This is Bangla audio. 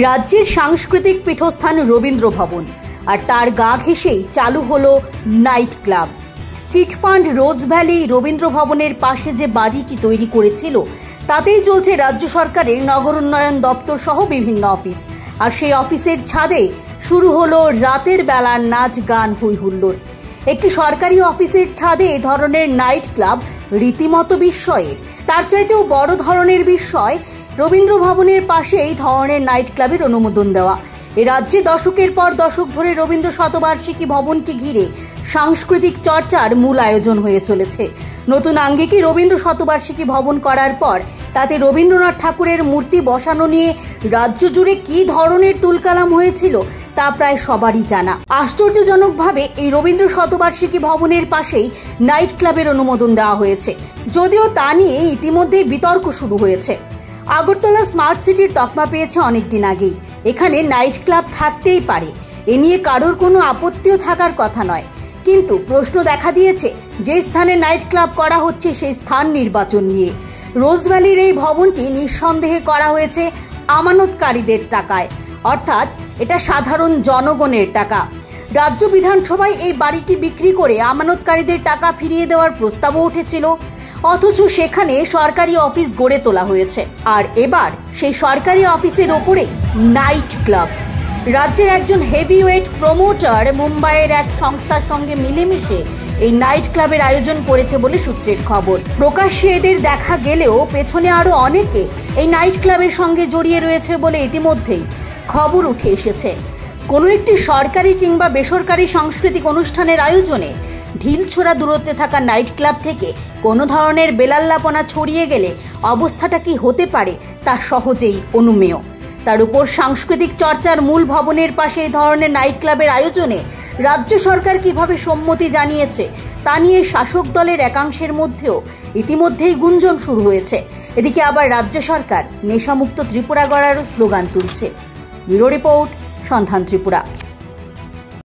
রাজ্যের সাংস্কৃতিক পীঠস্থান রবীন্দ্র ভবন আর তার গা ঘেঁষেই চালু হলো নাইট ক্লাব। চিটফান্ড রোজ ভ্যালি রবীন্দ্র ভবনের পাশে যে বাড়িটি তৈরি করেছিল তাতেই চলছে রাজ্য সরকারের নগর উন্নয়ন দপ্তর সহ বিভিন্ন অফিস। আর সেই অফিসের ছাদে শুরু হলো রাতের বেলার নাচ গান হই হুল্লোড়। একটি সরকারি অফিসের ছাদে এ ধরনের নাইট ক্লাব রীতিমতো বিস্ময়ের। তার চাইতেও বড় ধরনের বিস্ময় রবীন্দ্র ভবনের পাশে এই ধরনের নাইট ক্লাবের অনুমোদন দেওয়া। এ রাজ্যে দশকের পর দশক ধরে রবীন্দ্র শতবার্ষিকী ভবনকে ঘিরে সাংস্কৃতিক চর্চার মূল আয়োজন হয়ে চলেছে। নতুন আঙ্গিকে রবীন্দ্র শতবার্ষিকী ভবন করার পর তাতে রবীন্দ্রনাথ ঠাকুরের মূর্তি বসানো নিয়ে রাজ্য জুড়ে কি ধরনের তুলকালাম হয়েছিল তা প্রায় সবারই জানা। আশ্চর্যজনকভাবে এই রবীন্দ্র শতবার্ষিকী ভবনের পাশেই নাইট ক্লাবের অনুমোদন দেওয়া হয়েছে, যদিও তা নিয়ে ইতিমধ্যেই বিতর্ক শুরু হয়েছে। আগরতলা স্মার্ট সিটির তকমা পেয়েছে অনেকদিন আগেই, এখানে নাইট ক্লাব থাকতেই পারে, এ নিয়ে কারোর কোনো আপত্তিও থাকার কথা নয়। কিন্তু প্রশ্ন দেখা দিয়েছে যে স্থানে নাইট ক্লাব করা হচ্ছে সেই স্থান নির্বাচন নিয়ে। রোজ ভ্যালির এই ভবনটি নিঃসন্দেহে করা হয়েছে আমানতকারীদের টাকায়, অর্থাৎ এটা সাধারণ জনগণের টাকা। রাজ্য বিধানসভায় এই বাড়িটি বিক্রি করে আমানতকারীদের টাকা ফিরিয়ে দেওয়ার প্রস্তাবও উঠেছিল, অথচ সেখানে সরকারি অফিস গড়ে তোলা হয়েছে। আর এবার সেই সরকারি অফিসের ওপরেই নাইট ক্লাব। রাজ্যের একজন হেভিওয়েট প্রমোটার মুম্বাইয়ের এক সংস্থার সঙ্গে মিলেমিশে এই নাইট ক্লাবের আয়োজন করেছে বলে সূত্রের খবর। প্রকাশ্যে এদের দেখা গেলেও পেছনে আরো অনেকে এই নাইট ক্লাবের সঙ্গে জড়িয়ে রয়েছে বলে ইতিমধ্যেই খবর উঠে এসেছে। কোনো একটি সরকারি কিংবা বেসরকারি সাংস্কৃতিক অনুষ্ঠানের আয়োজনে ঢিলছোড়া দূরত্বে থাকা নাইট ক্লাব থেকে কোনো ধরনের বেলাল্লাপনা ছড়িয়ে গেলে অবস্থাটা কি হতে পারে তা সহজেই অনুমেয়। তার উপর সাংস্কৃতিক চর্চার মূল ভবনের পাশে এই ধরনের নাইট ক্লাবের আয়োজনে রাজ্য সরকার কিভাবে সম্মতি জানিয়েছে তা নিয়ে শাসক দলের একাংশের মধ্যেও ইতিমধ্যেই গুঞ্জন শুরু হয়েছে। এদিকে আবার রাজ্য সরকার নেশামুক্ত ত্রিপুরা গড়ারও স্লোগান তুলছে। ব্যুরো রিপোর্ট, সন্ধান ত্রিপুরা।